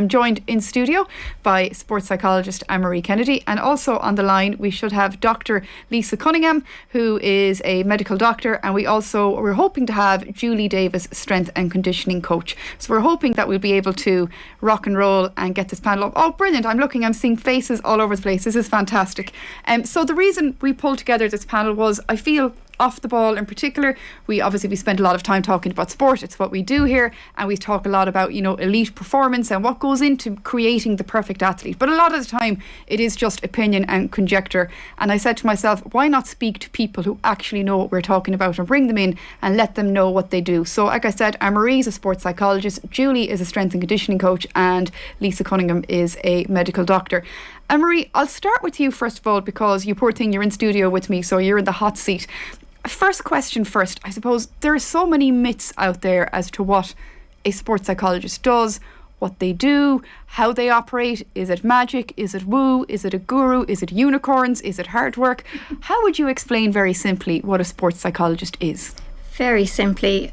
I'm joined in studio by sports psychologist Anne-Marie Kennedy, and also on the line we should have Dr. Lisa Cunningham, who is a medical doctor, and we're hoping to have Julie Davis, strength and conditioning coach. So we're hoping that we'll be able to rock and roll and get this panel up. Oh, brilliant. I'm seeing faces all over the place. This is fantastic. So the reason we pulled together this panel was, I feel, off the ball in particular, we spend a lot of time talking about sport. It's what we do here, and we talk a lot about, elite performance and what goes into creating the perfect athlete. But a lot of the time it is just opinion and conjecture, and I said to myself, why not speak to people who actually know what we're talking about and bring them in and let them know what they do. So like I said, Anne-Marie is a sports psychologist, Julie is a strength and conditioning coach, and Lisa Cunningham is a medical doctor. Anne-Marie, I'll start with you first of all, because you poor thing, you're in studio with me, so you're in the hot seat. First question first, I suppose there are so many myths out there as to what a sports psychologist does, what they do, how they operate. Is it magic? Is it woo? Is it a guru? Is it unicorns? Is it hard work? How would you explain very simply what a sports psychologist is? Very simply,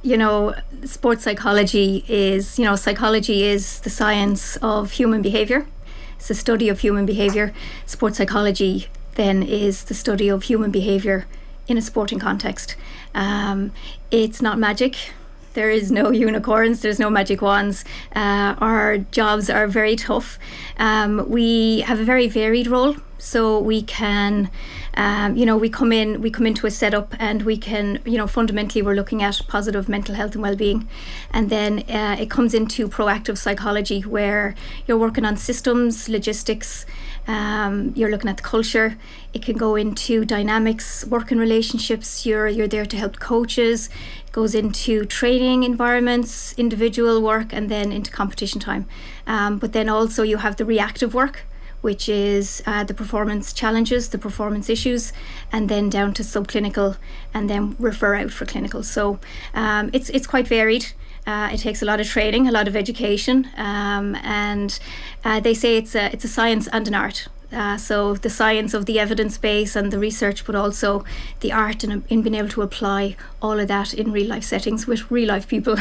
sports psychology is, psychology is the science of human behaviour. It's the study of human behaviour. Sports psychology then is the study of human behaviour in a sporting context. It's not magic. There is no unicorns, there's no magic wands. Our jobs are very tough. We have a very varied role, so we can, we come into a setup, and we can, fundamentally we're looking at positive mental health and well-being, and then it comes into proactive psychology, where you're working on systems, logistics. You're looking at the culture. It can go into dynamics, working relationships. You're there to help coaches. It goes into training environments, individual work, and then into competition time. But then also you have the reactive work, which is the performance challenges, the performance issues, and then down to subclinical, and then refer out for clinical. So it's quite varied. It takes a lot of training, a lot of education, and they say it's a science and an art. So the science of the evidence base and the research, but also the art in being able to apply all of that in real life settings with real life people.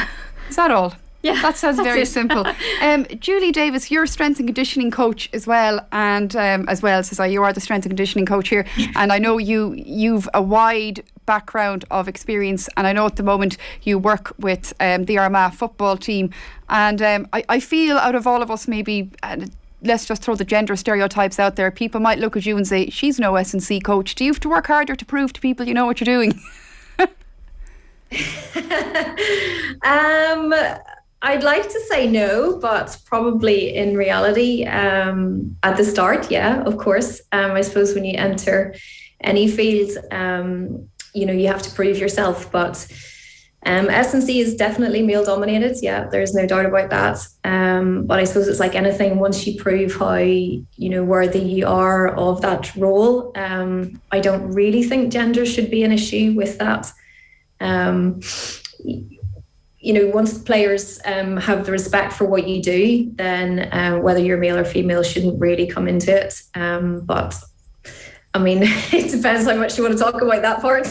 Is that all? Yeah, that sounds very simple. Julie Davis, you're a strength and conditioning coach as well, and you are the strength and conditioning coach here. And I know you've a wide background of experience, and I know at the moment you work with the Armagh football team. And I feel out of all of us, maybe. Let's just throw the gender stereotypes out there. People might look at you and say, she's no S&C coach. Do you have to work harder to prove to people you know what you're doing? I'd like to say no, but probably in reality, at the start, yeah, of course. I suppose when you enter any field, you have to prove yourself. But S&C is definitely male dominated. Yeah, there's no doubt about that. But I suppose it's like anything. Once you prove how worthy you are of that role, I don't really think gender should be an issue with that. Once players have the respect for what you do, then whether you're male or female shouldn't really come into it. But I mean, it depends how much you want to talk about that part.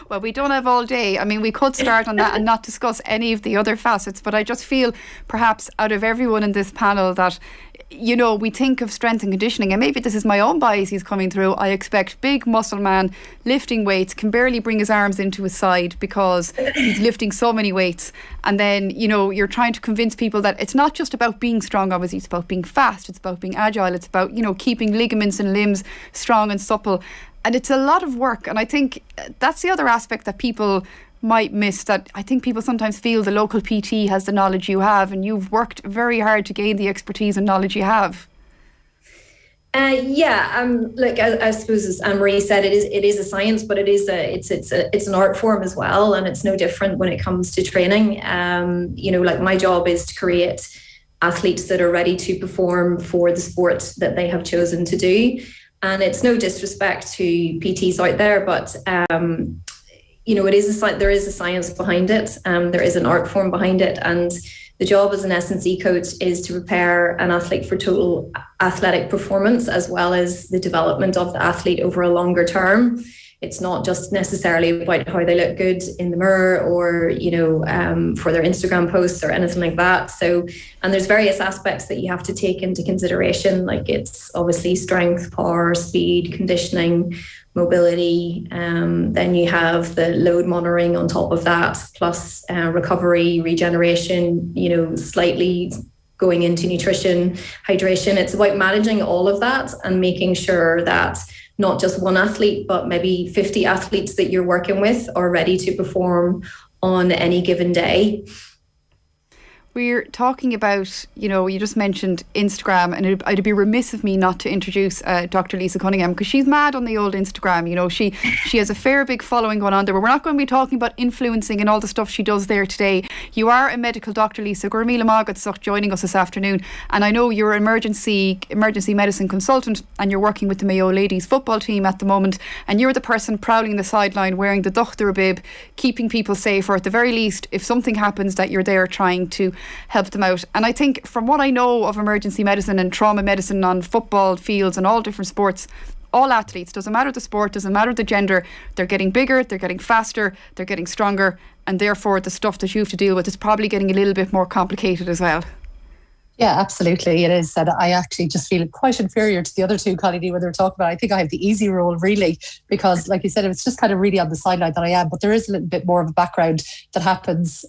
Well, we don't have all day. I mean, we could start on that and not discuss any of the other facets, but I just feel perhaps out of everyone in this panel that, we think of strength and conditioning, and maybe this is my own biases coming through. I expect big muscle man lifting weights, can barely bring his arms into his side because he's lifting so many weights. And then, you're trying to convince people that it's not just about being strong, obviously, it's about being fast, it's about being agile, it's about, keeping ligaments and limbs strong and supple. And it's a lot of work. And I think that's the other aspect that people might miss, that I think people sometimes feel the local PT has the knowledge you have, and you've worked very hard to gain the expertise and knowledge you have. Look, I suppose as Anne-Marie said, it is a science, but it's an art form as well, and it's no different when it comes to training. Like my job is to create athletes that are ready to perform for the sport that they have chosen to do. And it's no disrespect to PTs out there, but there is a science behind it. There is an art form behind it, and the job as an S&C coach is to prepare an athlete for total athletic performance as well as the development of the athlete over a longer term. It's not just necessarily about how they look good in the mirror or, for their Instagram posts or anything like that. So, and there's various aspects that you have to take into consideration, like it's obviously strength, power, speed, conditioning, mobility. Then you have the load monitoring on top of that, plus recovery, regeneration, slightly going into nutrition, hydration. It's about managing all of that and making sure that not just one athlete, but maybe 50 athletes that you're working with are ready to perform on any given day. We're talking about, you just mentioned Instagram, and it'd be remiss of me not to introduce Dr. Lisa Cunningham, because she's mad on the old Instagram. She has a fair big following going on there, but we're not going to be talking about influencing and all the stuff she does there today. You are a medical doctor, Lisa. Gurmila Magatsuk joining us this afternoon, and I know you're an emergency medicine consultant, and you're working with the Mayo ladies football team at the moment, and you're the person prowling the sideline wearing the Dochther bib, keeping people safe, or at the very least, if something happens, that you're there trying to help them out. And I think from what I know of emergency medicine and trauma medicine on football fields and all different sports, all athletes, doesn't matter the sport, doesn't matter the gender, they're getting bigger, they're getting faster, they're getting stronger, and therefore the stuff that you have to deal with is probably getting a little bit more complicated as well. Yeah, absolutely it is. And I actually just feel quite inferior to the other two, Connie, when they're talking about. I think I have the easy role, really, because like you said, it's just kind of really on the sideline that I am. But there is a little bit more of a background that happens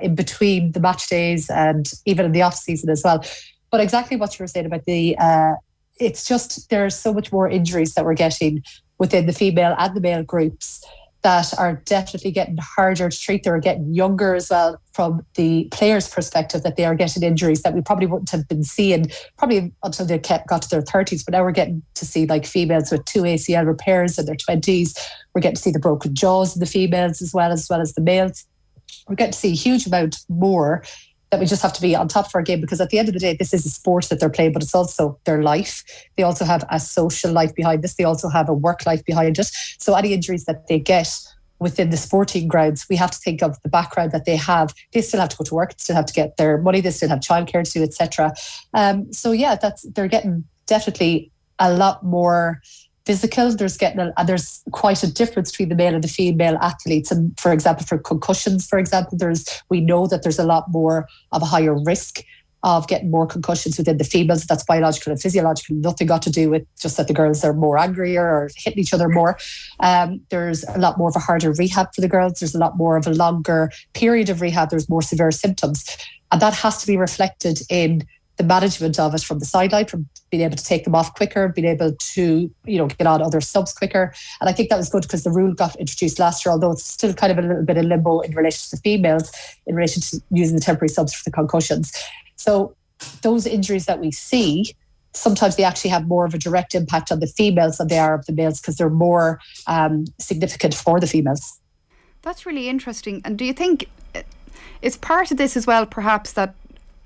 in between the match days and even in the off season as well. But exactly what you were saying about it's just there's so much more injuries that we're getting within the female and the male groups that are definitely getting harder to treat. They're getting younger as well from the players' perspective, that they are getting injuries that we probably wouldn't have been seeing probably until they got to their 30s. But now we're getting to see like females with 2 ACL repairs in their 20s. We're getting to see the broken jaws in the females as well as the males. We're getting to see a huge amount more that we just have to be on top of our game, because at the end of the day, this is a sport that they're playing, but it's also their life. They also have a social life behind this. They also have a work life behind it. So any injuries that they get within the sporting grounds, we have to think of the background that they have. They still have to go to work, they still have to get their money, they still have childcare to do, etc. So yeah, they're getting definitely a lot more physical. There's quite a difference between the male and the female athletes. And for example, for concussions, we know that there's a lot more of a higher risk of getting more concussions within the females. That's biological and physiological, nothing got to do with just that the girls are more angrier or hitting each other more. There's a lot more of a harder rehab for the girls. There's a lot more of a longer period of rehab. There's more severe symptoms. And that has to be reflected in the management of it from the sideline, from being able to take them off quicker, being able to, get on other subs quicker. And I think that was good because the rule got introduced last year, although it's still kind of a little bit in limbo in relation to females, in relation to using the temporary subs for the concussions. So those injuries that we see, sometimes they actually have more of a direct impact on the females than they are of the males, because they're more significant for the females. That's really interesting. And do you think it's part of this as well, perhaps, that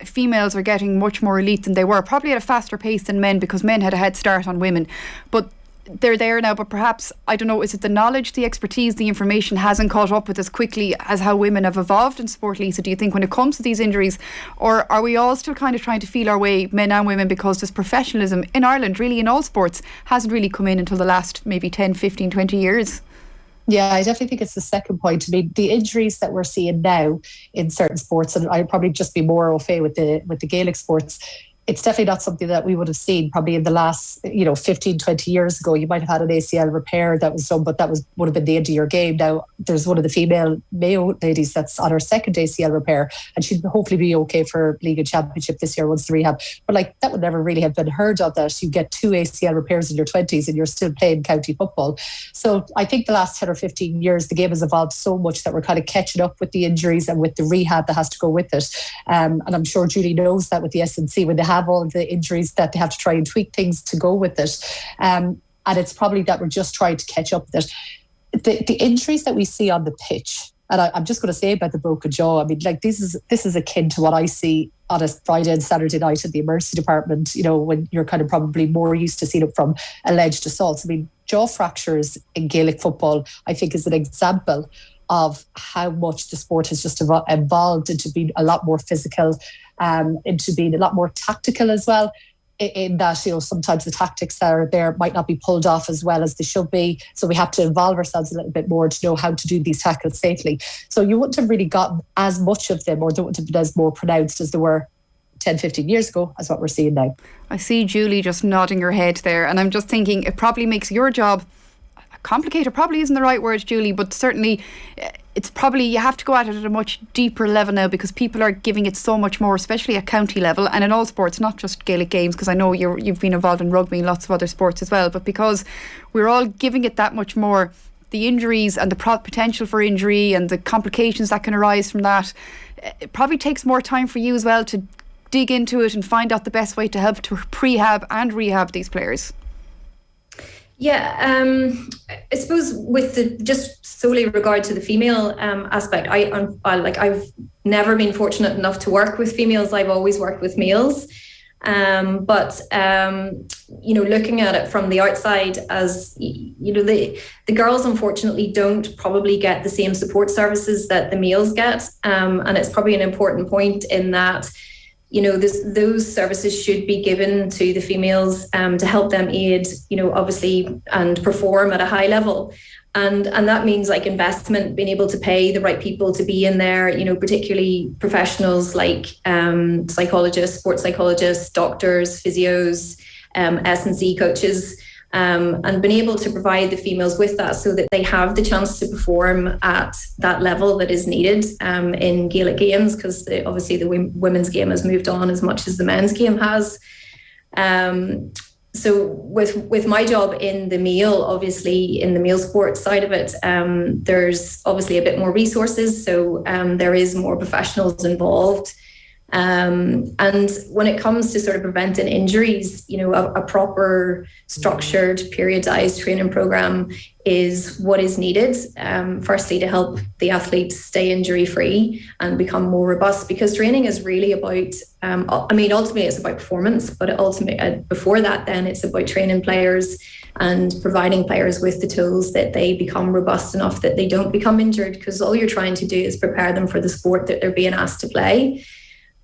females are getting much more elite than they were, probably at a faster pace than men, because men had a head start on women, but they're there now. But perhaps, I don't know, is it the knowledge, the expertise, the information hasn't caught up with as quickly as how women have evolved in sport, Lisa, do you think, when it comes to these injuries? Or are we all still kind of trying to feel our way, men and women, because this professionalism in Ireland, really in all sports, hasn't really come in until the last maybe 10, 15, 20 years? Yeah, I definitely think it's the second point. I mean, the injuries that we're seeing now in certain sports, and I'd probably just be more au fait with the Gaelic sports, it's definitely not something that we would have seen probably in the last, 15, 20 years ago. You might have had an ACL repair that was done, but that would have been the end of your game. Now, there's one of the female Mayo ladies that's on her second ACL repair, and she'd hopefully be okay for League and Championship this year once the rehab. But that would never really have been heard of, that you get 2 ACL repairs in your 20s and you're still playing county football. So I think the last 10 or 15 years, the game has evolved so much that we're kind of catching up with the injuries and with the rehab that has to go with it. And I'm sure Julie knows that with the SNC, when they have all of the injuries, that they have to try and tweak things to go with it. And it's probably that we're just trying to catch up with it. The injuries that we see on the pitch, and I'm just going to say about the broken jaw, I mean, this is akin to what I see on a Friday and Saturday night in the emergency department, when you're kind of probably more used to seeing it from alleged assaults. I mean, jaw fractures in Gaelic football, I think, is an example of how much the sport has just evolved into being a lot more physical, into being a lot more tactical as well. in that, sometimes the tactics that are there might not be pulled off as well as they should be. So we have to involve ourselves a little bit more to know how to do these tackles safely. So you wouldn't have really gotten as much of them, or they wouldn't have been as more pronounced as they were 10, 15 years ago, as what we're seeing now. I see Julie just nodding her head there, and I'm just thinking it probably makes your job complicated. Probably isn't the right word, Julie, but certainly it's probably, you have to go at it at a much deeper level now, because people are giving it so much more, especially at county level and in all sports, not just Gaelic games, because I know you've been involved in rugby and lots of other sports as well, but because we're all giving it that much more, the injuries and the potential for injury and the complications that can arise from that, it probably takes more time for you as well to dig into it and find out the best way to help to prehab and rehab these players. Yeah, I suppose with the just solely regard to the female aspect, I've never been fortunate enough to work with females. I've always worked with males, but looking at it from the outside, as the girls unfortunately don't probably get the same support services that the males get, and it's probably an important point in that. Those services should be given to the females to help them aid, obviously, and perform at a high level. And that means like investment, being able to pay the right people to be in there, particularly professionals like psychologists, sports psychologists, doctors, physios, S&C coaches, and been able to provide the females with that so that they have the chance to perform at that level that is needed in Gaelic games, because obviously the women's game has moved on as much as the men's game has. So with my job in the male, obviously in the male sports side of it, there's obviously a bit more resources, so there is more professionals involved. And when it comes to sort of preventing injuries, a proper structured periodized training program is what is needed, firstly to help the athletes stay injury free and become more robust, because training is really about ultimately it's about performance, but before that then it's about training players and providing players with the tools that they become robust enough that they don't become injured, because all you're trying to do is prepare them for the sport that they're being asked to play.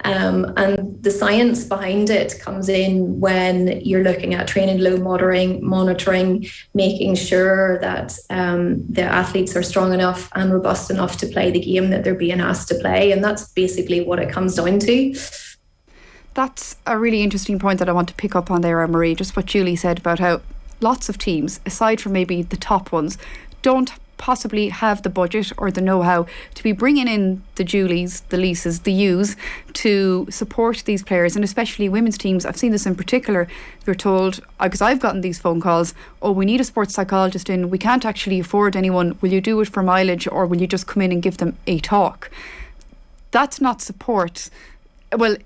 And the science behind it comes in when you're looking at training load monitoring, making sure that the athletes are strong enough and robust enough to play the game that they're being asked to play. And that's basically what it comes down to. That's a really interesting point that I want to pick up on there, Marie, just what Julie said about how lots of teams, aside from maybe the top ones, don't possibly have the budget or the know-how to be bringing in the Julies, the Lises, the U's to support these players, and especially women's teams. I've seen this in particular. You're told, because I've gotten these phone calls, oh, we need a sports psychologist in, we can't actually afford anyone, will you do it for mileage or will you just come in and give them a talk? That's not support. Well,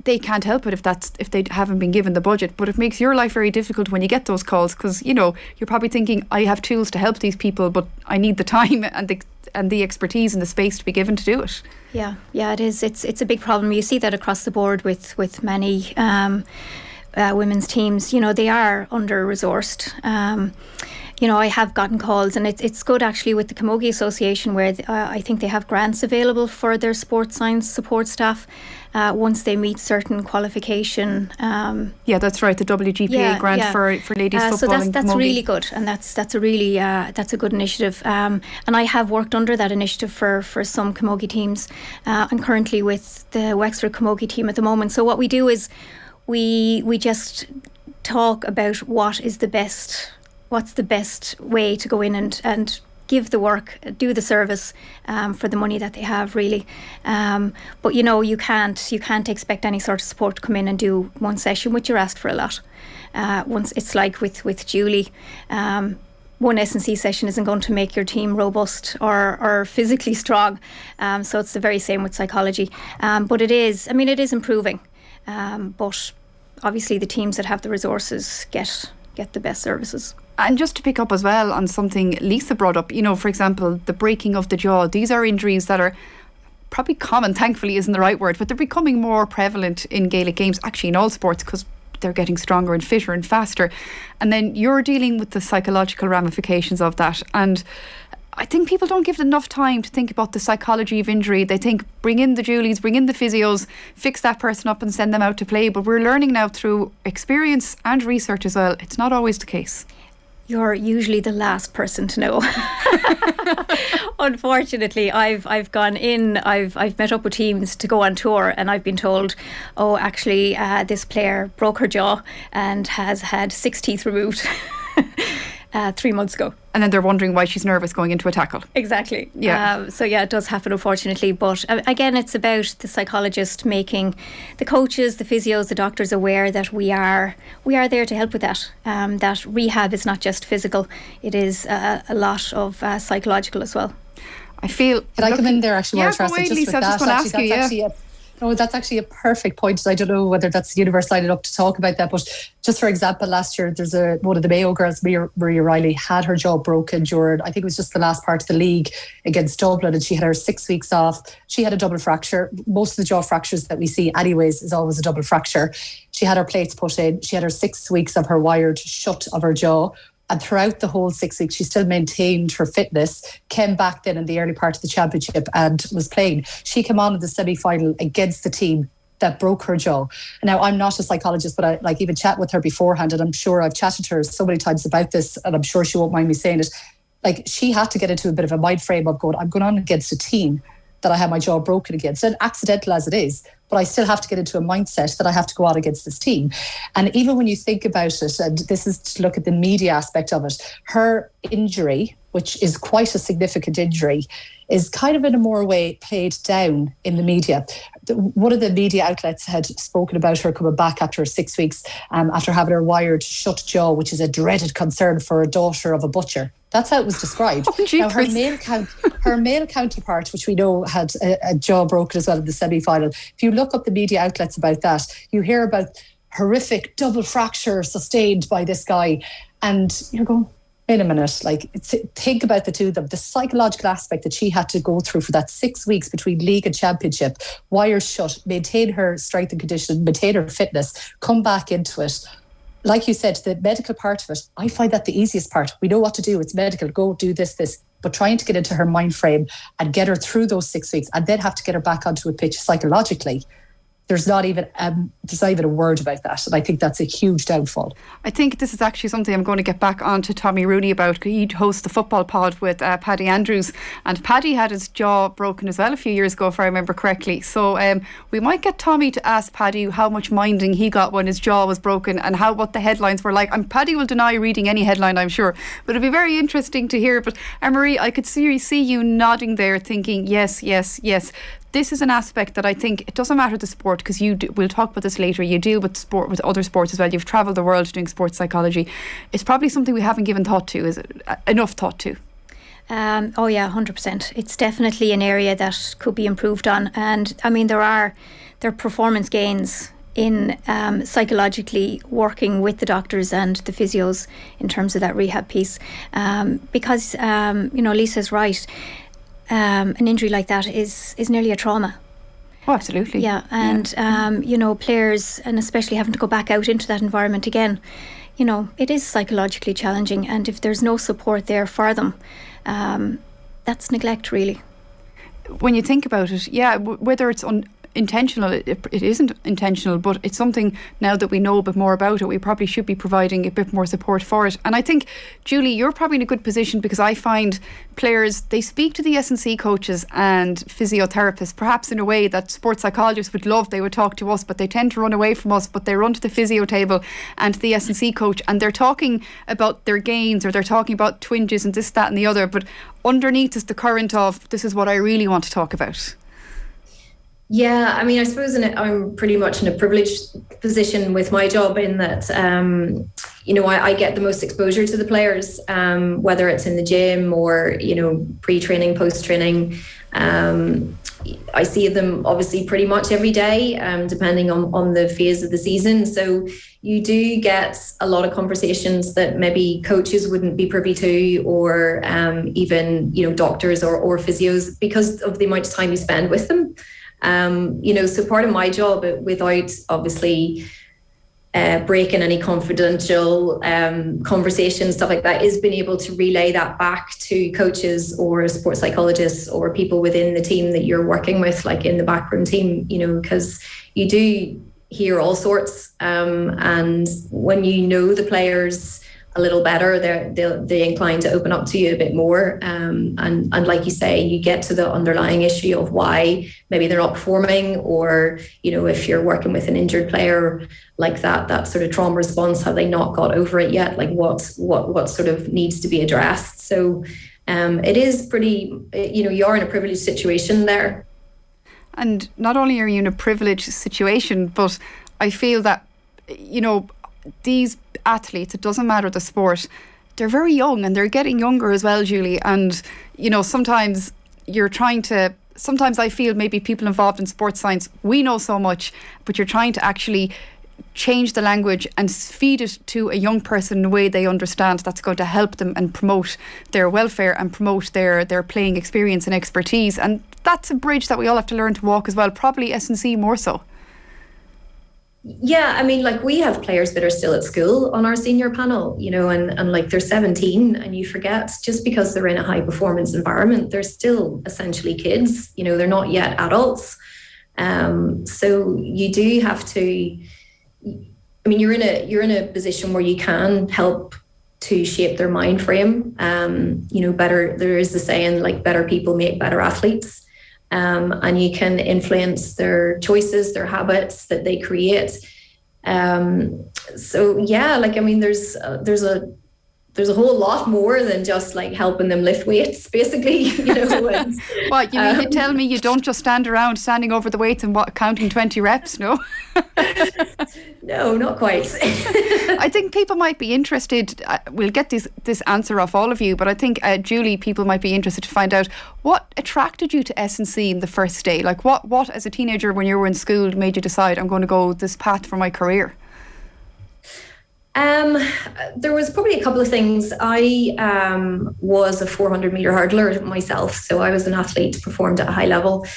they can't help it if they haven't been given the budget, but it makes your life very difficult when you get those calls, because you're probably thinking, I have tools to help these people, but I need the time and the expertise and the space to be given to do it. Yeah, it is. It's a big problem. You see that across the board with many women's teams. They are under-resourced. I have gotten calls, and it's good actually with the Camogie Association, where I think they have grants available for their sports science support staff once they meet certain qualification. Yeah, that's right, the WGPA grant for ladies football. So that's really good, and that's a really that's a good initiative. And I have worked under that initiative for some Camogie teams. I'm currently with the Wexford Camogie team at the moment. So what we do is we just talk about what's the best way to go in and give the work, do the service for the money that they have, really. But you can't expect any sort of support to come in and do one session, which you're asked for a lot. Once it's like with Julie, one S&C session isn't going to make your team robust or physically strong. So it's the very same with psychology. But it is improving. But obviously the teams that have the resources get the best services. And just to pick up as well on something Lisa brought up, for example, the breaking of the jaw. These are injuries that are probably common, thankfully isn't the right word, but they're becoming more prevalent in Gaelic games, actually in all sports, because they're getting stronger and fitter and faster. And then you're dealing with the psychological ramifications of that. And I think people don't give it enough time to think about the psychology of injury. They think bring in the Julies, bring in the physios, fix that person up and send them out to play. But we're learning now through experience and research as well, it's not always the case. You're usually the last person to know. Unfortunately, I've gone in, I've met up with teams to go on tour, and I've been told, oh, actually, this player broke her jaw and has had 6 teeth removed 3 months ago. And then they're wondering why she's nervous going into a tackle. Exactly. Yeah. So yeah, it does happen, unfortunately. But again, it's about the psychologist making the coaches, the physios, the doctors aware that we are there to help with that. That rehab is not just physical; it is a lot of psychological as well. I feel. Can I come in there actually? Yeah, go away, Lisa. I just want to ask you. No, that's actually a perfect point. I don't know whether that's the universe lining up to talk about that, but just for example, last year there's one of the Mayo girls, Maria Riley, had her jaw broken during, I think it was just the last part of the league against Dublin, and she had her 6 weeks off. She had a double fracture. Most of the jaw fractures that we see anyways is always a double fracture. She had her plates put in. She had her 6 weeks of her wired shut of her jaw. And throughout the whole 6 weeks, she still maintained her fitness, came back then in the early part of the championship and was playing. She came on in the semi-final against the team that broke her jaw. Now, I'm not a psychologist, but I like even chat with her beforehand, and I'm sure I've chatted to her so many times about this, and I'm sure she won't mind me saying it. Like, she had to get into a bit of a mind frame of going, I'm going on against a team that I had my jaw broken against, and accidental as it is, but I still have to get into a mindset that I have to go on against this team. And even when you think about it, and this is to look at the media aspect of it, her injury, which is quite a significant injury, is kind of in a more way played down in the media. One of the media outlets had spoken about her coming back after 6 weeks, after having her wired shut jaw, which is a dreaded concern for a daughter of a butcher. That's how it was described. Now, her male counterpart, which we know had a jaw broken as well in the semi-final, if you look up the media outlets about that, you hear about horrific double fracture sustained by this guy, and you're going, wait a minute, like, think about the two of them, the psychological aspect that she had to go through for that 6 weeks between league and championship, wires shut, maintain her strength and conditioning, maintain her fitness, come back into it. Like you said, the medical part of it, I find that the easiest part. We know what to do. It's medical. Go do this. But trying to get into her mind frame and get her through those 6 weeks and then have to get her back onto a pitch psychologically, there's not even a word about that. And I think that's a huge downfall. I think this is actually something I'm going to get back on to Tommy Rooney about. He hosts the football pod with Paddy Andrews, and Paddy had his jaw broken as well a few years ago, if I remember correctly. So we might get Tommy to ask Paddy how much minding he got when his jaw was broken and what the headlines were like. And Paddy will deny reading any headline, I'm sure, but it'll be very interesting to hear. But Marie, I could see you nodding there thinking yes. This is an aspect that I think it doesn't matter the sport, because we'll talk about this later. You deal with sport, with other sports as well. You've travelled the world doing sports psychology. It's probably something we haven't given thought to. Is it enough thought to? Oh yeah, 100%. It's definitely an area that could be improved on. And I mean, there are performance gains in psychologically working with the doctors and the physios in terms of that rehab piece. Because Lisa's right. An injury like that is nearly a trauma. Oh, absolutely. Yeah, and players, and especially having to go back out into that environment again, it is psychologically challenging, and if there's no support there for them, that's neglect, really. When you think about it, yeah, whether it's intentional, it isn't intentional, but it's something now that we know a bit more about it, we probably should be providing a bit more support for it. And I think, Julie, you're probably in a good position, because I find players, they speak to the S&C coaches and physiotherapists perhaps in a way that sports psychologists would love. They would talk to us, but they tend to run away from us, but they run to the physio table and the S&C coach, and they're talking about their gains, or they're talking about twinges and this, that and the other, but underneath is the current of, this is what I really want to talk about. Yeah, I mean, I suppose I'm pretty much in a privileged position with my job in that, I get the most exposure to the players, whether it's in the gym or, pre-training, post-training. I see them obviously pretty much every day, depending on the phase of the season. So you do get a lot of conversations that maybe coaches wouldn't be privy to, or even, doctors or physios, because of the amount of time you spend with them. So part of my job, without obviously break in any confidential conversations, stuff like that, is being able to relay that back to coaches or sports psychologists or people within the team that you're working with, like in the backroom team, you know, because you do hear all sorts. And when you know the players a little better, they're inclined to open up to you a bit more. And like you say, you get to the underlying issue of why maybe they're not performing, or, you know, if you're working with an injured player like that sort of trauma response, have they not got over it yet? Like what sort of needs to be addressed? So it is pretty, you know, you are in a privileged situation there. And not only are you in a privileged situation, but I feel that, you know, these athletes, it doesn't matter the sport, they're very young and they're getting younger as well, Julie. And, you know, sometimes I feel maybe people involved in sports science, we know so much, but you're trying to actually change the language and feed it to a young person in a way they understand, that's going to help them and promote their welfare and promote their playing experience and expertise. And that's a bridge that we all have to learn to walk as well, probably S&C more so. Yeah, I mean, like, we have players that are still at school on our senior panel, you know, and like they're 17, and you forget, just because they're in a high performance environment, they're still essentially kids, you know, they're not yet adults. So you do have to, I mean, you're in a position where you can help to shape their mind frame. You know, there is the saying, like, better people make better athletes. And you can influence their choices, their habits that they create. So yeah, like, I mean, there's a whole lot more than just like helping them lift weights, basically, you know. And, what, you mean to tell me you don't just stand around standing over the weights and counting 20 reps, no? No, not quite. I think people might be interested, we'll get this answer off all of you, but I think, Julie, people might be interested to find out what attracted you to S&C in the first day. Like, what as a teenager when you were in school made you decide, I'm going to go this path for my career? There was probably a couple of things. I was a 400 metre hurdler myself, so I was an athlete, performed at a high level.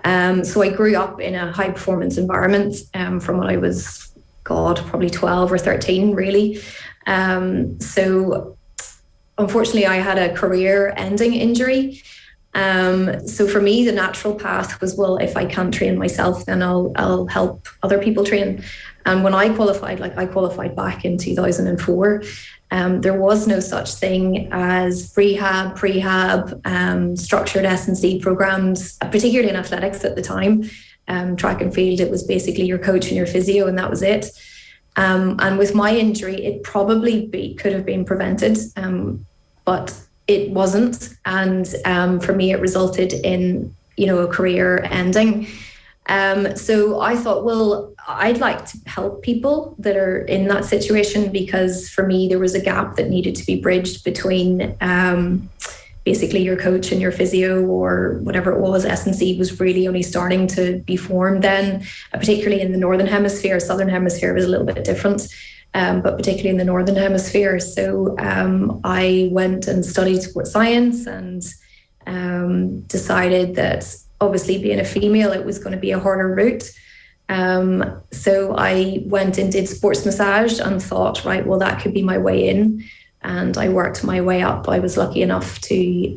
So I grew up in a high performance environment from when I was, probably 12 or 13, really. So unfortunately, I had a career-ending injury. So for me, the natural path was, well, if I can't train myself, then I'll help other people train. And when I qualified back in 2004, there was no such thing as rehab, prehab, structured S&C programs, particularly in athletics at the time. Track and field, it was basically your coach and your physio, and that was it. And with my injury, it probably could have been prevented, but it wasn't. And for me, it resulted in, you know, a career ending. So I thought, well, I'd like to help people that are in that situation, because for me, there was a gap that needed to be bridged between basically your coach and your physio, or whatever it was. S&C was really only starting to be formed then, particularly in the Northern Hemisphere. Southern Hemisphere was a little bit different, but particularly in the Northern Hemisphere. So I went and studied sports science and decided that obviously being a female, it was going to be a harder route. So I went and did sports massage and thought, right, well, that could be my way in. And I worked my way up. I was lucky enough to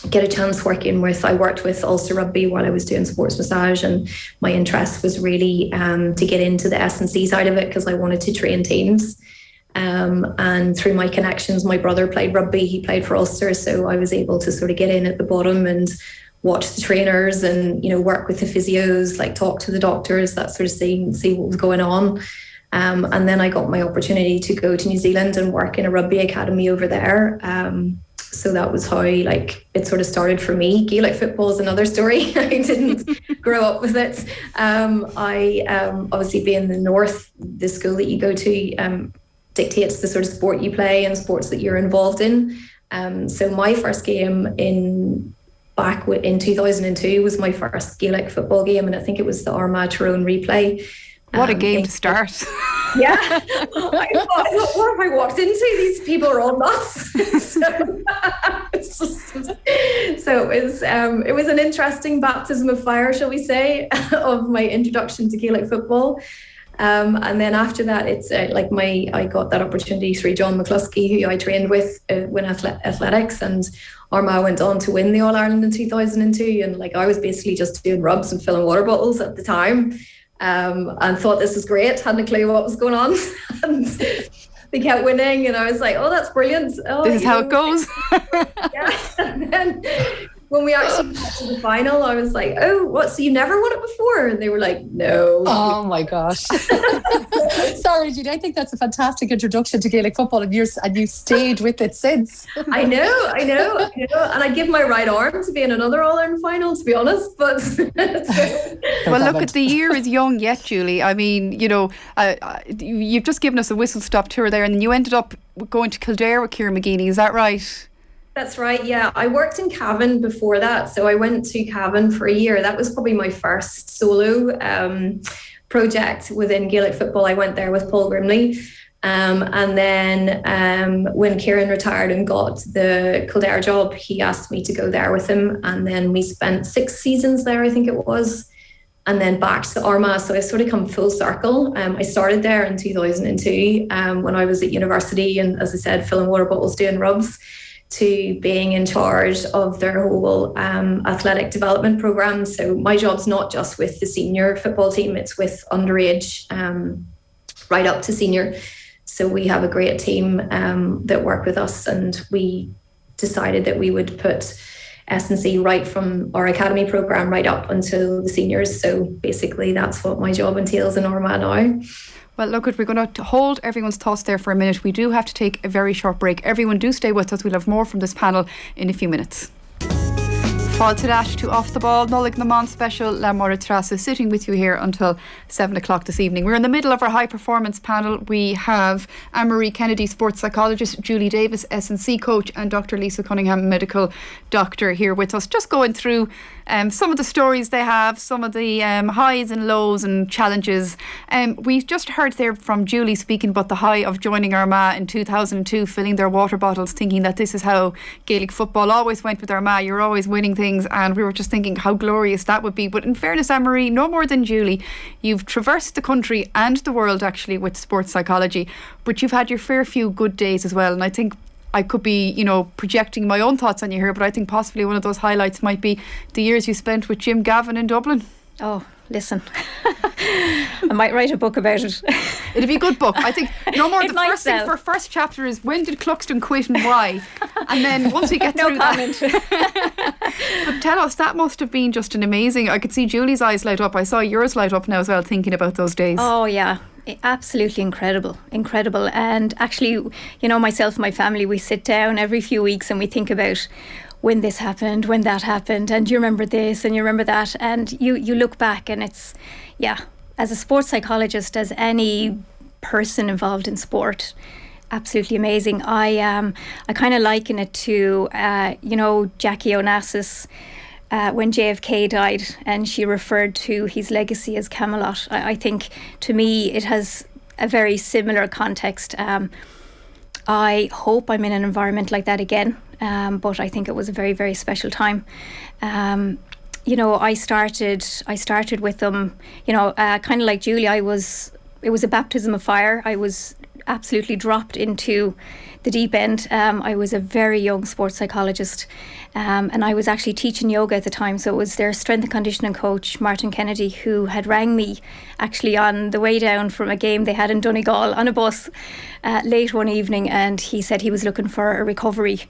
get a chance I worked with Ulster Rugby while I was doing sports massage. And my interest was really to get into the S&C side of it, because I wanted to train teams. And through my connections, my brother played rugby. He played for Ulster. So I was able to sort of get in at the bottom and watch the trainers and, you know, work with the physios, like talk to the doctors, that sort of thing, see what was going on. And then I got my opportunity to go to New Zealand and work in a rugby academy over there. So that was how, like, it sort of started for me. Gaelic football is another story. I didn't grow up with it. I obviously, being in the north, the school that you go to dictates the sort of sport you play and sports that you're involved in. So my first game back in 2002 was my first Gaelic football game, and I think it was the Armagh Tyrone replay. What a game to start. Yeah. I thought, what have I walked into? These people are all nuts. So it was an interesting baptism of fire, shall we say, of my introduction to Gaelic football. And then after that, it's I got that opportunity through John McCluskey, who I trained with when athletics, and Armagh went on to win the All Ireland in 2002. And like I was basically just doing rubs and filling water bottles at the time, and thought this was great. Hadn't a clue what was going on, and they kept winning, and I was like, "Oh, that's brilliant! Oh, this is how it goes." Yeah, and then when we actually got to the final, I was like, "Oh, what? So you never won it before?" And they were like, "No." Oh my gosh! Sorry, Judy. I think that's a fantastic introduction to Gaelic football, and you've stayed with it since. I know, and I give my right arm to be in another All Ireland final, to be honest. But well, look, at the year is young yet, Julie. I mean, you've just given us a whistle stop tour there, and then you ended up going to Kildare with Ciara McGeady. Is that right? That's right, yeah. I worked in Cavan before that. So I went to Cavan for a year. That was probably my first solo project within Gaelic football. I went there with Paul Grimley. And then when Kieran retired and got the Kildare job, he asked me to go there with him. And then we spent 6 seasons there, I think it was. And then back to Armagh. So I sort of come full circle. I started there in 2002 when I was at university. And as I said, filling water bottles, doing rubs, to being in charge of their whole athletic development program. So my job's not just with the senior football team, it's with underage right up to senior. So we have a great team that work with us, and we decided that we would put S&C right from our academy program right up until the seniors. So basically that's what my job entails in Armagh now. Well, look, we're going to hold everyone's thoughts there for a minute. We do have to take a very short break. Everyone do stay with us. We'll have more from this panel in a few minutes. Fáilte Dash to Off the Ball, Nullig Naman special. Máire Treasa sitting with you here until 7 o'clock this evening. We're in the middle of our high performance panel. We have Anne-Marie Kennedy, sports psychologist, Julie Davis, S&C coach, and Dr. Lisa Cunningham, medical doctor, here with us, just going through some of the stories they have, some of the highs and lows and challenges. We've just heard there from Julie speaking about the high of joining Armagh in 2002, filling their water bottles, thinking that this is how Gaelic football always went with Armagh. You're always winning things, and we were just thinking how glorious that would be. But in fairness, Anne-Marie, no more than Julie, you've traversed the country and the world actually with sports psychology, but you've had your fair few good days as well. And I think I could be, projecting my own thoughts on you here, but I think possibly one of those highlights might be the years you spent with Jim Gavin in Dublin. Oh, listen, I might write a book about it. It'd be a good book. I think no more. The first thing for first chapter is when did Cluxton quit and why, and then once we get through that. But tell us, that must have been just an amazing. I could see Julie's eyes light up. I saw yours light up now as well, thinking about those days. Oh yeah. Absolutely incredible. And actually, myself and my family, we sit down every few weeks and we think about when this happened, when that happened, and you remember this and you remember that, and you look back, and it's, as a sports psychologist, as any person involved in sport, absolutely amazing. I kind of liken it to Jackie Onassis when JFK died, and she referred to his legacy as Camelot. I think to me it has a very similar context. I hope I'm in an environment like that again, but I think it was a very, very special time. I started with them, kind of like Julie. It was a baptism of fire. I was absolutely dropped into the deep end. I was a very young sports psychologist, and I was actually teaching yoga at the time. So it was their strength and conditioning coach, Martin Kennedy, who had rang me actually on the way down from a game they had in Donegal on a bus late one evening, and he said he was looking for a recovery.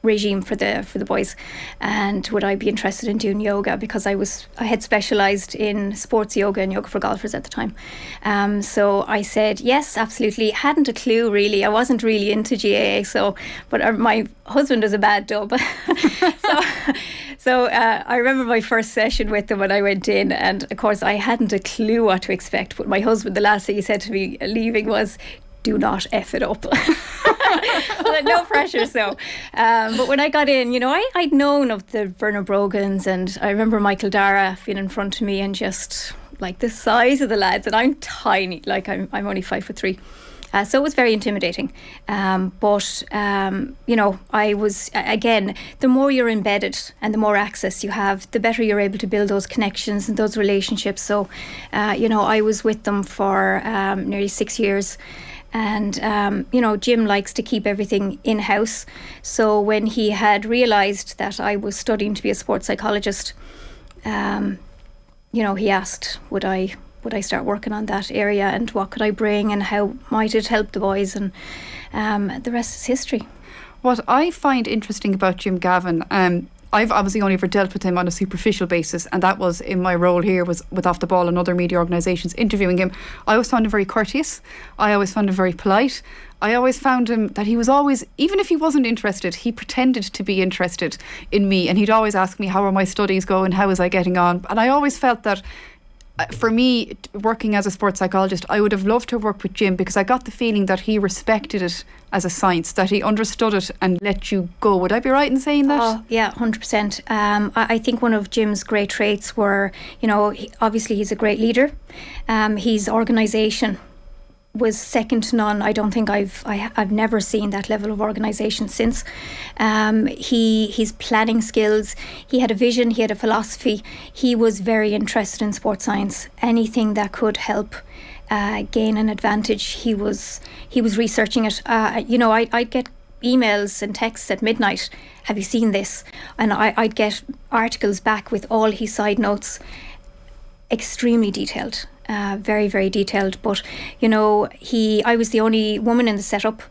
Regime for the boys, and would I be interested in doing yoga, because I had specialised in sports yoga and yoga for golfers at the time. So I said yes, absolutely. Hadn't a clue really. I wasn't really into GAA, but my husband was a bad dub. So I remember my first session with them when I went in, and of course I hadn't a clue what to expect, but my husband, the last thing he said to me leaving was, "Do not F it up." No pressure. So but when I got in, I'd known of the Werner Brogans, and I remember Michael Dara being in front of me, and just like the size of the lads, and I'm tiny, like I'm only 5'3", So it was very intimidating. But I was, again, the more you're embedded and the more access you have, the better you're able to build those connections and those relationships. So, I was with them for nearly 6 years. And, Jim likes to keep everything in-house. So when he had realised that I was studying to be a sports psychologist, he asked, would I start working on that area, and what could I bring, and how might it help the boys, and the rest is history. What I find interesting about Jim Gavin, I've obviously only ever dealt with him on a superficial basis, and that was in my role here was with Off the Ball and other media organisations interviewing him. I always found him very courteous. I always found him very polite. I always found him that he was always, even if he wasn't interested, he pretended to be interested in me, and he'd always ask me, how are my studies going, how was I getting on? And I always felt that for me, working as a sports psychologist, I would have loved to work with Jim, because I got the feeling that he respected it as a science, that he understood it and let you go. Would I be right in saying that? Oh, yeah, 100%. I think one of Jim's great traits were, obviously he's a great leader. His organisation was second to none. I don't think I've never seen that level of organisation since. His planning skills, he had a vision, he had a philosophy. He was very interested in sports science. Anything that could help gain an advantage, he was researching it. I'd get emails and texts at midnight, have you seen this? And I'd get articles back with all his side notes, extremely detailed. Very, very detailed. But, I was the only woman in the setup.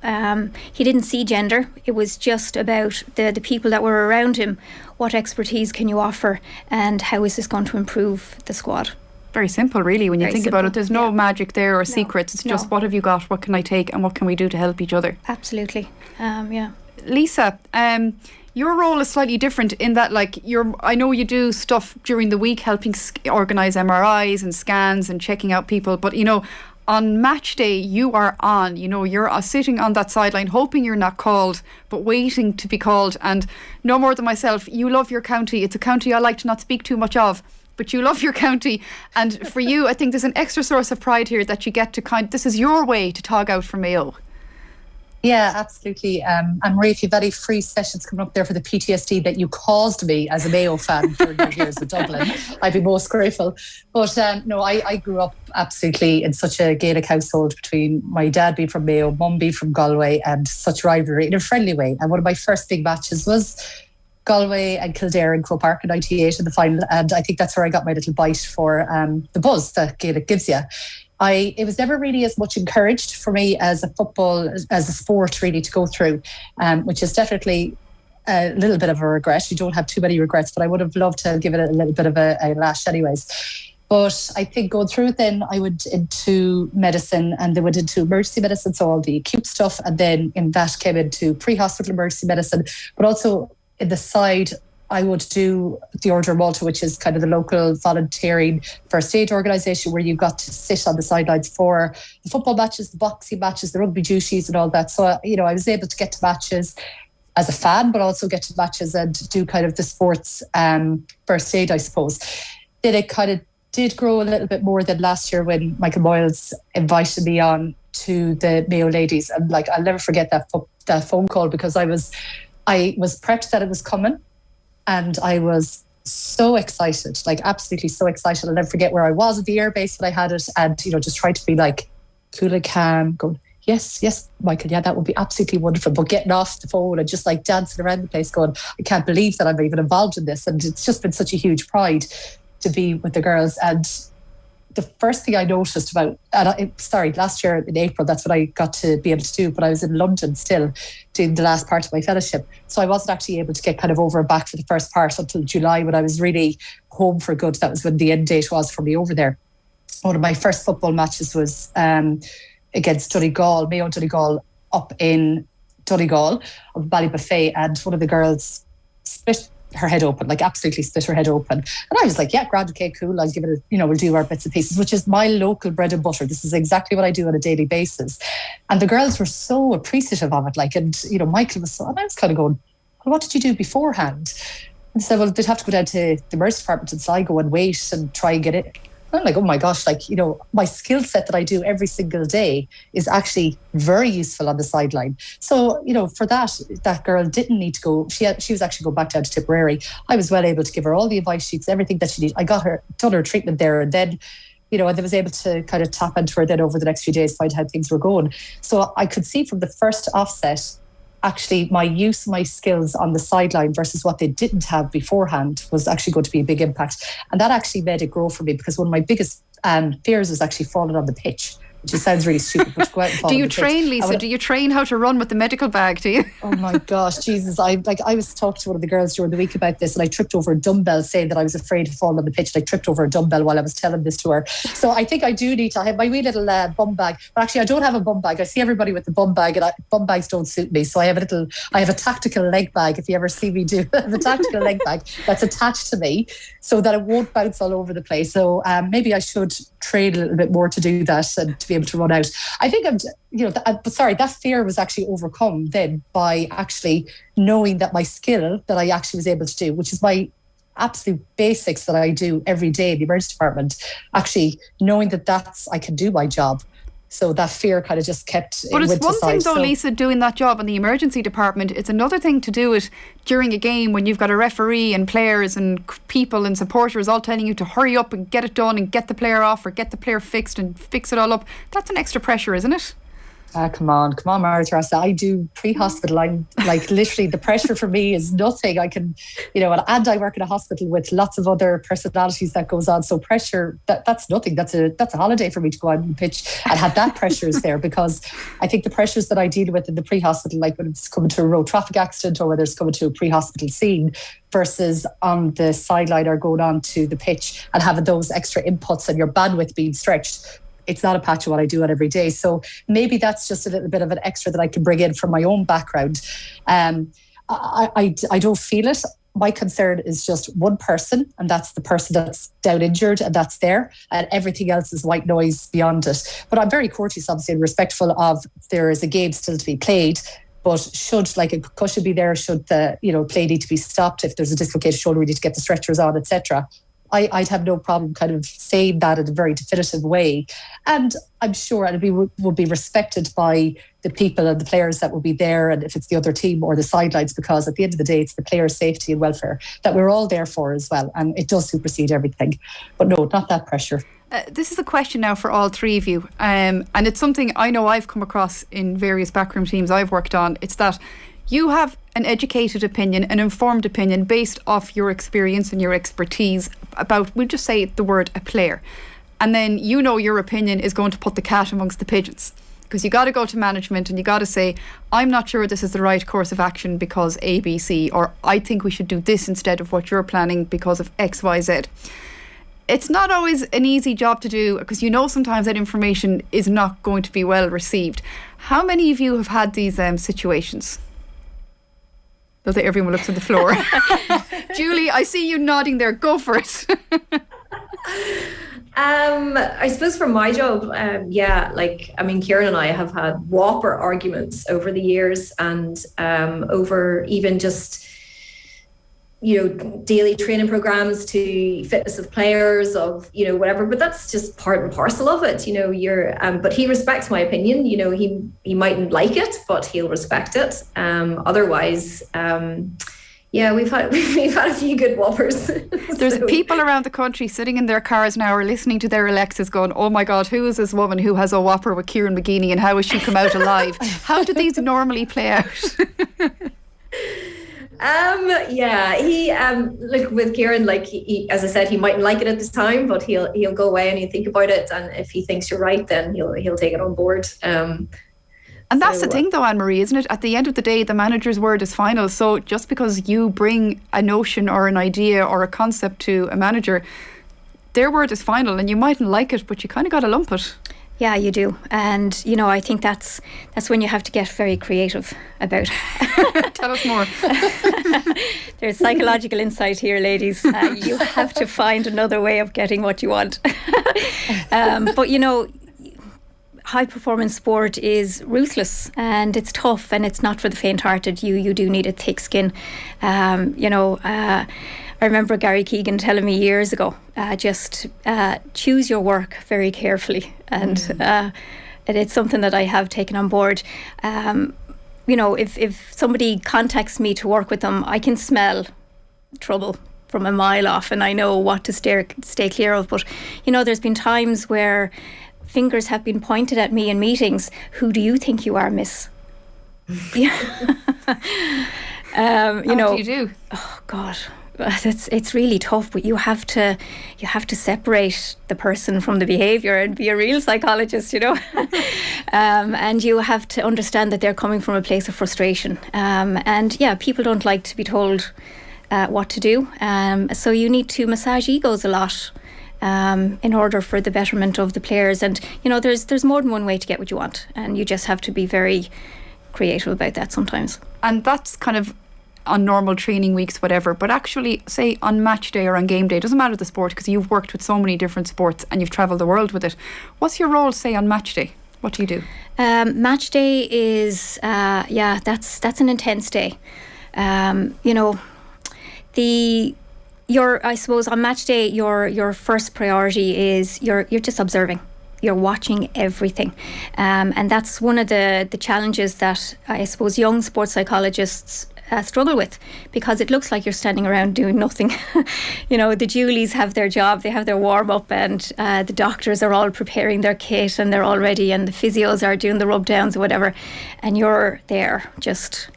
He didn't see gender. It was just about the people that were around him. What expertise can you offer, and how is this going to improve the squad? Very simple, really, when you think about it. There's no magic there or No. secrets. It's just, what have you got? What can I take? And what can we do to help each other? Absolutely. Yeah. Lisa, your role is slightly different in that, I know you do stuff during the week helping organise MRIs and scans and checking out people, but on match day you are on, you're sitting on that sideline hoping you're not called, but waiting to be called. And no more than myself, you love your county. It's a county I like to not speak too much of, but you love your county. And for you, I think there's an extra source of pride here that you get to this is your way to tog out for Mayo. Yeah, absolutely. And Marie, if you've any free sessions coming up there for the PTSD that you caused me as a Mayo fan during your years with Dublin, I'd be most grateful. But no, I grew up absolutely in such a Gaelic household, between my dad being from Mayo, mum being from Galway, and such rivalry in a friendly way. And one of my first big matches was Galway and Kildare in Croke Park in 98 in the final. And I think that's where I got my little bite for the buzz that Gaelic gives you. It was never really as much encouraged for me as a sport really to go through, which is definitely a little bit of a regret. You don't have too many regrets, but I would have loved to give it a little bit of a lash anyways. But I think going through it, then I went into medicine, and then went into emergency medicine, so all the acute stuff, and then in that came into pre-hospital emergency medicine, but also in the side I would do the Order of Malta, which is kind of the local volunteering first aid organisation, where you got to sit on the sidelines for the football matches, the boxing matches, the rugby duties and all that. So, I was able to get to matches as a fan, but also get to matches and do kind of the sports first aid, I suppose. Then it kind of did grow a little bit more than last year when Michael Moyles invited me on to the Mayo Ladies. And I'll never forget that phone call, because I was prepped that it was coming. And I was so excited, absolutely so excited. I'll never forget where I was at the airbase when I had it, and, just trying to be cool and calm, going, yes, Michael, yeah, that would be absolutely wonderful. But getting off the phone and just dancing around the place going, I can't believe that I'm even involved in this. And it's just been such a huge pride to be with the girls. And the first thing I noticed last year in April, that's what I got to be able to do, but I was in London still doing the last part of my fellowship. So I wasn't actually able to get kind of over and back for the first part until July, when I was really home for good. That was when the end date was for me over there. One of my first football matches was against Donegal, Mayo Donegal, up in Donegal, of Ballybuffet, and one of the girls split her head open, absolutely split her head open. And I was like, yeah, grand, okay, cool, I'll give it we'll do our bits and pieces, which is my local bread and butter. This is exactly what I do on a daily basis. And the girls were so appreciative of it, and Michael was so, and I was kind of going, well, what did you do beforehand? And said, well, they'd have to go down to the emergency department in Sligo and wait and try and get it. I'm like, oh my gosh, like, my skill set that I do every single day is actually very useful on the sideline. So, for that girl didn't need to go. She was actually going back down to Tipperary. I was well able to give her all the advice sheets, everything that she needed. I got her, done her treatment there, and then, and I was able to kind of tap into her then over the next few days, find how things were going. So I could see from the first offset, actually my use, my skills on the sideline versus what they didn't have beforehand was actually going to be a big impact. And that actually made it grow for me, because one of my biggest fears was actually falling on the pitch, which just sounds really stupid, but go out and fall Do on you the pitch. train, Lisa? Do you train how to run with the medical bag, do you? Oh my gosh, Jesus. I was talking to one of the girls during the week about this, and I tripped over a dumbbell, saying that I was afraid to fall on the pitch. And I tripped over a dumbbell while I was telling this to her. So I think I do need to have my wee little bum bag. But actually, I don't have a bum bag. I see everybody with the bum bag, and bum bags don't suit me. So I have a tactical leg bag. If you ever see me do, I have a tactical leg bag that's attached to me so that it won't bounce all over the place. So maybe I should train a little bit more to do that and to be able to run out. I think that fear was actually overcome then by actually knowing that my skill that I actually was able to do, which is my absolute basics that I do every day in the emergency department, actually knowing that I can do my job. So that fear kind of just kept. But it's one thing though, Lisa, doing that job in the emergency department. It's another thing to do it during a game when you've got a referee and players and people and supporters all telling you to hurry up and get it done and get the player off or get the player fixed and fix it all up. That's an extra pressure, isn't it? Come on, Máire Treasa. I do pre-hospital. I'm like, literally, the pressure for me is nothing. I can, and I work in a hospital with lots of other personalities that goes on. So pressure, that's nothing. That's a holiday for me to go out on the pitch and have that pressure is there, because I think the pressures that I deal with in the pre-hospital, like when it's coming to a road traffic accident or whether it's coming to a pre-hospital scene, versus on the sideline or going on to the pitch and having those extra inputs and your bandwidth being stretched. It's not a patch of what I do on every day. So maybe that's just a little bit of an extra that I can bring in from my own background. I don't feel it. My concern is just one person, and that's the person that's down injured and that's there, and everything else is white noise beyond it. But I'm very courteous, obviously, and respectful of there is a game still to be played. But should like a concussion be there, should the play need to be stopped, if there's a dislocated shoulder, we need to get the stretchers on, etc. I'd have no problem kind of saying that in a very definitive way. And I'm sure it will be respected by the people and the players that will be there, and if it's the other team or the sidelines, because at the end of the day, it's the players' safety and welfare that we're all there for as well. And it does supersede everything. But no, not that pressure. This is a question now for all three of you. And it's something I know I've come across in various backroom teams I've worked on. It's that you have an educated opinion, an informed opinion based off your experience and your expertise about, we'll just say the word, a player. And then your opinion is going to put the cat amongst the pigeons, because you got to go to management and you got to say, I'm not sure this is the right course of action because A, B, C, or I think we should do this instead of what you're planning because of X, Y, Z. It's not always an easy job to do, because sometimes that information is not going to be well received. How many of you have had these situations? Though everyone looks at the floor. Julie, I see you nodding there. Go for it. I suppose for my job, Kieran and I have had whopper arguments over the years, and over even just daily training programs to fitness of players, of whatever. But that's just part and parcel of it. But he respects my opinion. He mightn't like it, but he'll respect it. Otherwise, we've had a few good whoppers. There's people around the country sitting in their cars now or listening to their Alexas going, oh my God, who is this woman who has a whopper with Kieran McGeeney, and how has she come out alive? How do these normally play out? He with Kieran, he, as I said, he mightn't like it at this time, but he'll go away and he'll think about it, and if he thinks you're right, then he'll take it on board. And that's the thing though, Anne-Marie, isn't it? At the end of the day, the manager's word is final. So just because you bring a notion or an idea or a concept to a manager, their word is final, and you mightn't like it, but you kind of got to lump it. Yeah, you do. And, I think that's when you have to get very creative about it. Tell us more. There's psychological insight here, ladies. You have to find another way of getting what you want. But, high performance sport is ruthless, and it's tough, and it's not for the faint hearted. You do need a thick skin. I remember Gary Keegan telling me years ago, just choose your work very carefully. And it's something that I have taken on board. You know, if somebody contacts me to work with them, I can smell trouble from a mile off, and I know what to stay clear of. But, you know, there's been times where fingers have been pointed at me in meetings. Who do you think you are, miss? Yeah. You know, what do you do? Oh God, it's really tough. But you have to separate the person from the behaviour and be a real psychologist, you know. And you have to understand that they're coming from a place of frustration. And yeah, people don't like to be told what to do. So you need to massage egos a lot. In order for the betterment of the players. And, you know, there's more than one way to get what you want, and you just have to be very creative about that sometimes. And that's kind of on normal training weeks, whatever, but actually, say on match day or on game day, it doesn't matter the sport, because you've worked with so many different sports and you've travelled the world with it. What's your role, say, on match day? What do you do? Match day is that's an intense day. You know, I suppose on match day, your first priority is you're just observing. You're watching everything. And that's one of the challenges that I suppose young sports psychologists struggle with, because it looks like you're standing around doing nothing. You know, the Julies have their job, they have their warm up, and the doctors are all preparing their kit and they're all ready, and the physios are doing the rub downs or whatever. And you're there just...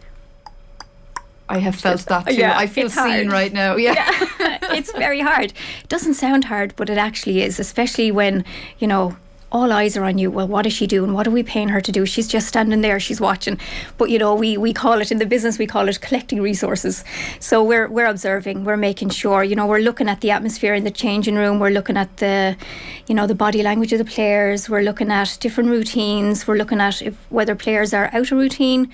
I have felt that too. Yeah, I feel seen right now. Yeah. It's very hard. It doesn't sound hard, but it actually is, especially when, you know, all eyes are on you. Well, what is she doing? What are we paying her to do? She's just standing there, she's watching. But, you know, we call it, in the business, we call it collecting resources. So we're observing, we're making sure, you know, we're looking at the atmosphere in the changing room, we're looking at the, you know, the body language of the players, we're looking at different routines, we're looking at whether players are out of routine.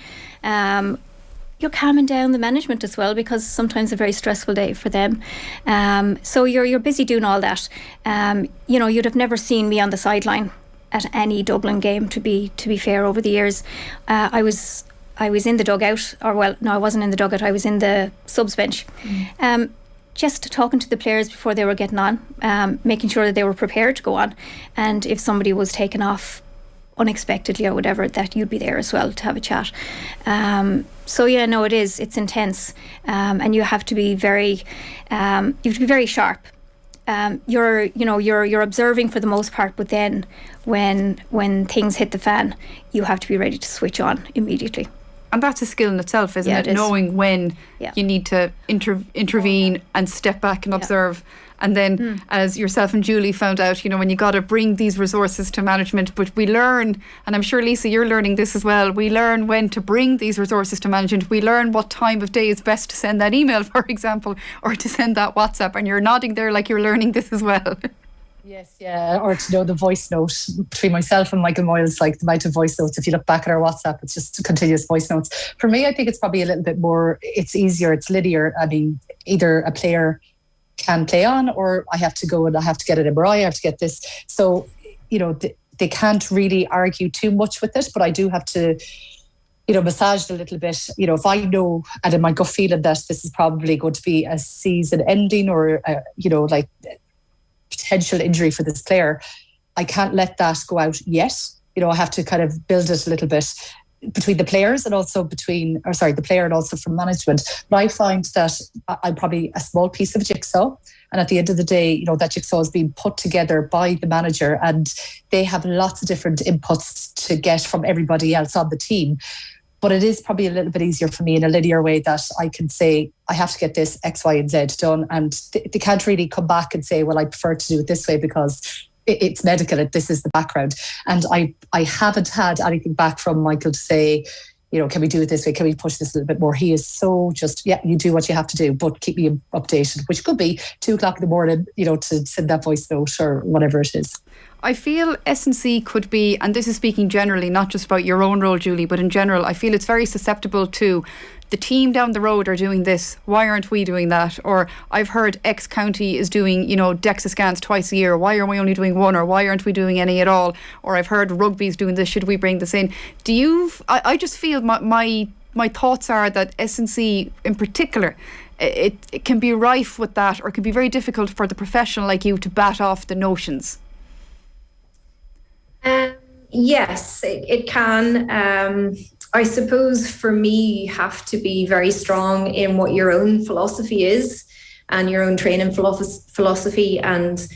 You're calming down the management as well, because sometimes a very stressful day for them. So you're busy doing all that. You know, you'd have never seen me on the sideline at any Dublin game, to be fair, over the years. I was in the dugout, or well, no, I wasn't in the dugout, I was in the subs bench. Just talking to the players before they were getting on, making sure that they were prepared to go on. And if somebody was taken off unexpectedly or whatever, that you'd be there as well to have a chat. So yeah, no, it's intense, and you have to be very sharp. You're observing for the most part, but then when things hit the fan, you have to be ready to switch on immediately. And that's a skill in itself, isn't it? Knowing when you need to intervene and step back and observe. And then, as yourself and Julie found out, you know, when you got to bring these resources to management, but we learn, and I'm sure, Lisa, you're learning this as well, we learn when to bring these resources to management. We learn what time of day is best to send that email, for example, or to send that WhatsApp. And you're nodding there like you're learning this as well. Yes, yeah, or to know the voice note between myself and Michael Moyles, like the amount of voice notes. If you look back at our WhatsApp, it's just continuous voice notes. For me, I think it's probably a little bit more, it's easier, it's linear. I mean, either a player can play on, or I have to go and I have to get an MRI, I have to get this. So, you know, they can't really argue too much with it, but I do have to, you know, massage it a little bit. You know, if I know, and in my gut feeling, that this is probably going to be a season ending or, you know, like potential injury for this player, I can't let that go out yet. You know, I have to kind of build it a little bit between the players and also the player and also from management. But I find that I'm probably a small piece of a jigsaw. And at the end of the day, you know, that jigsaw is being put together by the manager, and they have lots of different inputs to get from everybody else on the team. But it is probably a little bit easier for me in a linear way, that I can say, I have to get this X, Y, and Z done. And they can't really come back and say, well, I prefer to do it this way because it's medical, this is the background. And I haven't had anything back from Michael to say, you know, can we do it this way? Can we push this a little bit more? He is so just, you do what you have to do, but keep me updated, which could be 2:00 in the morning, you know, to send that voice note or whatever it is. I feel S&C could be, and this is speaking generally, not just about your own role, Julie, but in general, I feel it's very susceptible to the team down the road are doing this, why aren't we doing that? Or I've heard X county is doing, you know, DEXA scans twice a year, why are we only doing one? Or why aren't we doing any at all? Or I've heard rugby's doing this, should we bring this in? I just feel my thoughts are that S&C in particular it can be rife with that, or it can be very difficult for the professional like you to bat off the notions. Yes, it can. I suppose for me, you have to be very strong in what your own philosophy is and your own training philosophy, and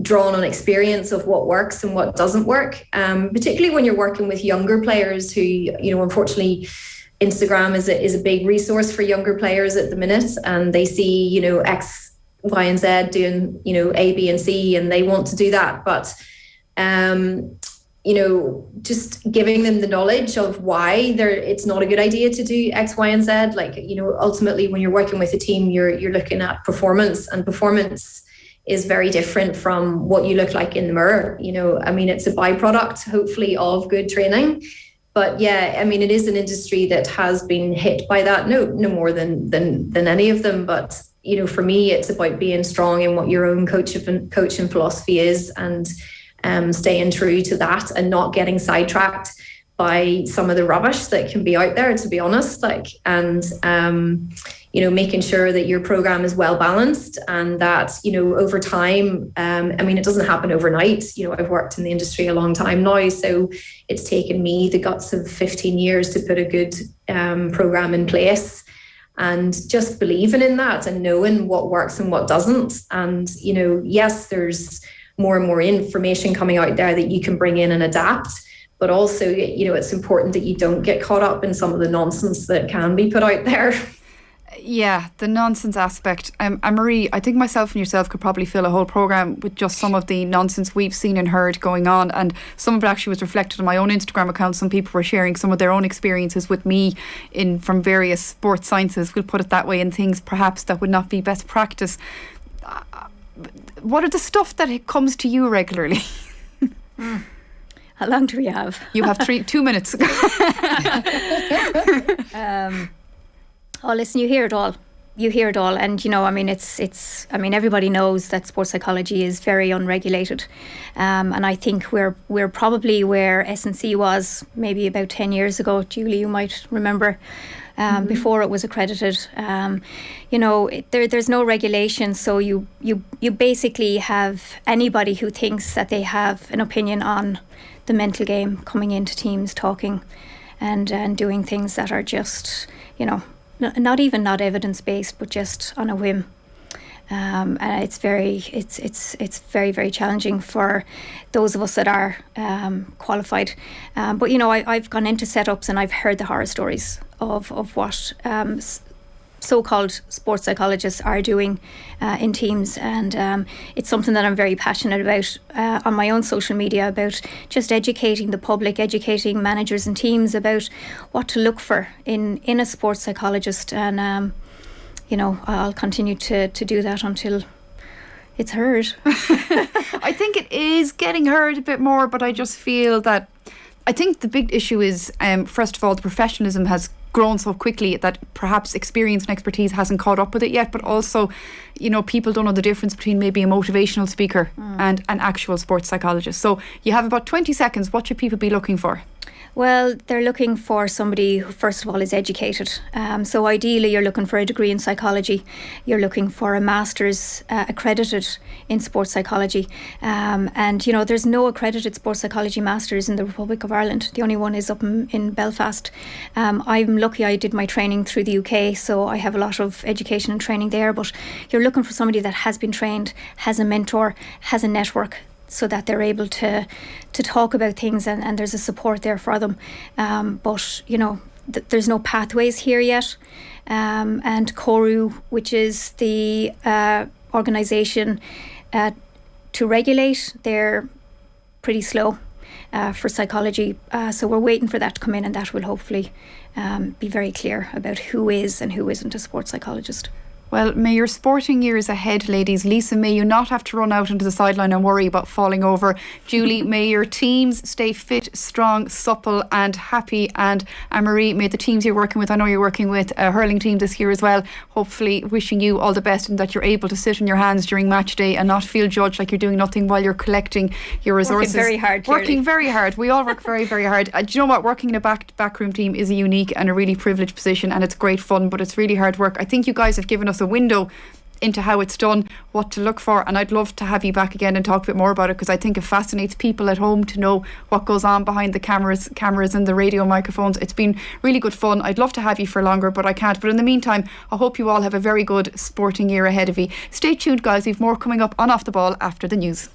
drawn on experience of what works and what doesn't work. Particularly when you're working with younger players who, unfortunately, Instagram is a big resource for younger players at the minute, and they see, X, Y, and Z doing, A, B, and C, and they want to do that. But, just giving them the knowledge of why it's not a good idea to do X, Y, and Z. Like, ultimately, when you're working with a team, you're looking at performance, and performance is very different from what you look like in the mirror. It's a byproduct, hopefully, of good training. But yeah, it is an industry that has been hit by that, no more than any of them. But, for me, it's about being strong in what your own coaching philosophy is, and staying true to that, and not getting sidetracked by some of the rubbish that can be out there, to be honest. Making sure that your program is well balanced, and that, over time, it doesn't happen overnight. I've worked in the industry a long time now, so it's taken me the guts of 15 years to put a good program in place, and just believing in that and knowing what works and what doesn't. And, yes, there's more and more information coming out there that you can bring in and adapt. But also, it's important that you don't get caught up in some of the nonsense that can be put out there. Yeah, the nonsense aspect. Marie, I think myself and yourself could probably fill a whole programme with just some of the nonsense we've seen and heard going on, and some of it actually was reflected on my own Instagram account. Some people were sharing some of their own experiences with me from various sports sciences, we'll put it that way, and things perhaps that would not be best practice. What are the stuff that comes to you regularly? How long do we have? You have 2 minutes. Listen, you hear it all. And everybody knows that sports psychology is very unregulated, and I think we're probably where S&C was maybe about 10 years ago. Julie, you might remember, before it was accredited. There's no regulation, so you basically have anybody who thinks that they have an opinion on the mental game coming into teams, talking and doing things that are just, not evidence-based, but just on a whim. And it's very, very challenging for those of us that are qualified. But I've gone into setups and I've heard the horror stories of what so-called sports psychologists are doing in teams, and it's something that I'm very passionate about on my own social media, about just educating the public, educating managers and teams about what to look for in a sports psychologist, and I'll continue to do that until it's heard. I think it is getting heard a bit more, but I just feel that I think the big issue is, first of all, the professionalism has grown so quickly that perhaps experience and expertise hasn't caught up with it yet, but also, people don't know the difference between maybe a motivational speaker and an actual sports psychologist. So you have about 20 seconds. What should people be looking for? Well, they're looking for somebody who, first of all, is educated. So ideally, you're looking for a degree in psychology. You're looking for a master's accredited in sports psychology. And, there's no accredited sports psychology masters in the Republic of Ireland. The only one is up in Belfast. I'm lucky I did my training through the UK, so I have a lot of education and training there. But you're looking for somebody that has been trained, has a mentor, has a network, so that they're able to talk about things, and there's a support there for them. But there's no pathways here yet. And CORU, which is the organisation to regulate, they're pretty slow for psychology. So we're waiting for that to come in, and that will hopefully be very clear about who is and who isn't a sports psychologist. Well, may your sporting years ahead, ladies. Lisa, may you not have to run out into the sideline and worry about falling over. Julie, may your teams stay fit, strong, supple and happy. And Anne-Marie, may the teams you're working with, I know you're working with a hurling team this year as well, hopefully wishing you all the best, and that you're able to sit on your hands during match day and not feel judged like you're doing nothing while you're collecting your resources. Working very hard. Working very hard. We all work very, very hard. Do you know what? Working in a backroom team is a unique and a really privileged position, and it's great fun, but it's really hard work. I think you guys have given us a window into how it's done, what to look for, and I'd love to have you back again and talk a bit more about it, because I think it fascinates people at home to know what goes on behind the cameras and the radio microphones. It's been really good fun. I'd love to have you for longer, but I can't. But in the meantime, I hope you all have a very good sporting year ahead of you. Stay tuned, guys. We've more coming up on Off the Ball after the news.